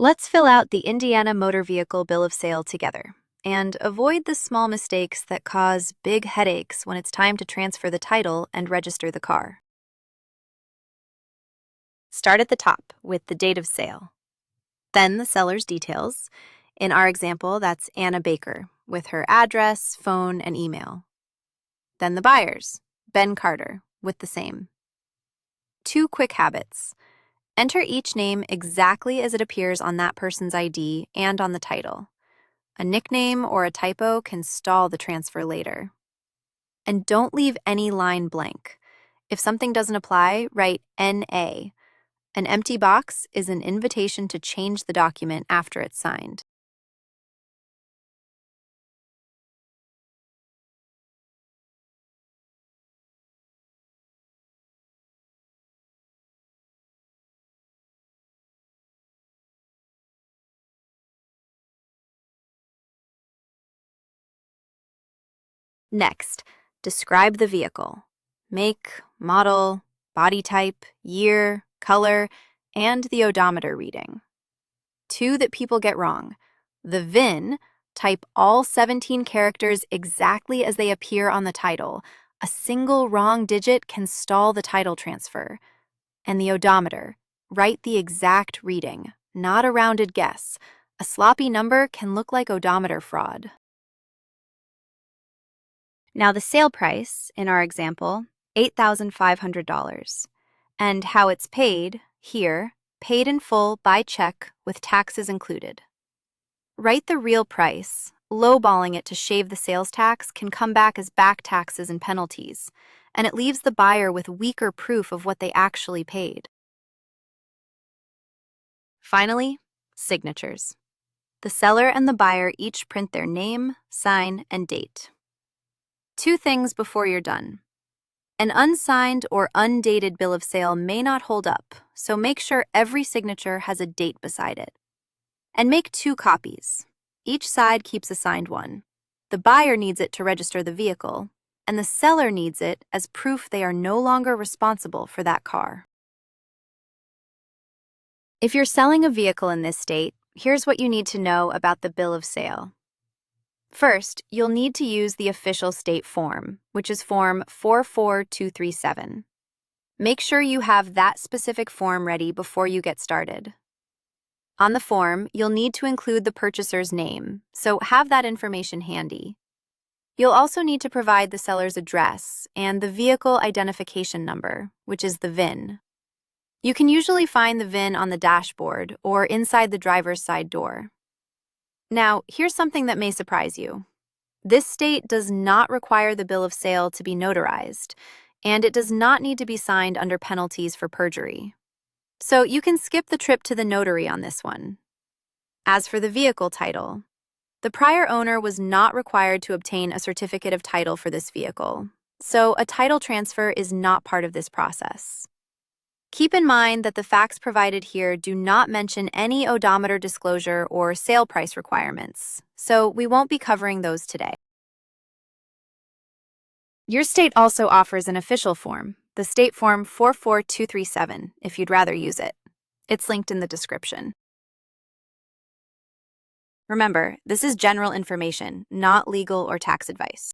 Let's fill out the Indiana Motor Vehicle Bill of Sale together and avoid the small mistakes that cause big headaches when it's time to transfer the title and register the car. Start at the top with the date of sale. Then the seller's details. In our example, that's Anna Baker with her address, phone, and email. Then the buyer's, Ben Carter, with the same. 2 quick habits. Enter each name exactly as it appears on that person's ID and on the title. A nickname or a typo can stall the transfer later. And don't leave any line blank. If something doesn't apply, write NA. An empty box is an invitation to change the document after it's signed. Next, describe the vehicle. Make, model, body type, year, color, and the odometer reading. 2 that people get wrong. The VIN, type all 17 characters exactly as they appear on the title. A single wrong digit can stall the title transfer. And the odometer, write the exact reading, not a rounded guess. A sloppy number can look like odometer fraud. Now the sale price, in our example, $8,500. And how it's paid, here, paid in full by check with taxes included. Write the real price. Lowballing it to shave the sales tax can come back as back taxes and penalties, and it leaves the buyer with weaker proof of what they actually paid. Finally, signatures. The seller and the buyer each print their name, sign, and date. 2 things before you're done. An unsigned or undated bill of sale may not hold up, so make sure every signature has a date beside it. And make 2 copies. Each side keeps a signed one. The buyer needs it to register the vehicle, and the seller needs it as proof they are no longer responsible for that car. If you're selling a vehicle in this state, here's what you need to know about the bill of sale. First, you'll need to use the official state form, which is Form 44237. Make sure you have that specific form ready before you get started. On the form, you'll need to include the purchaser's name, so have that information handy. You'll also need to provide the seller's address and the vehicle identification number, which is the VIN. You can usually find the VIN on the dashboard or inside the driver's side door. Now, here's something that may surprise you. This state does not require the bill of sale to be notarized, and it does not need to be signed under penalties for perjury. So you can skip the trip to the notary on this one. As for the vehicle title, the prior owner was not required to obtain a certificate of title for this vehicle, so a title transfer is not part of this process. Keep in mind that the facts provided here do not mention any odometer disclosure or sale price requirements, so we won't be covering those today. Your state also offers an official form, the State Form 44237, if you'd rather use it. It's linked in the description. Remember, this is general information, not legal or tax advice.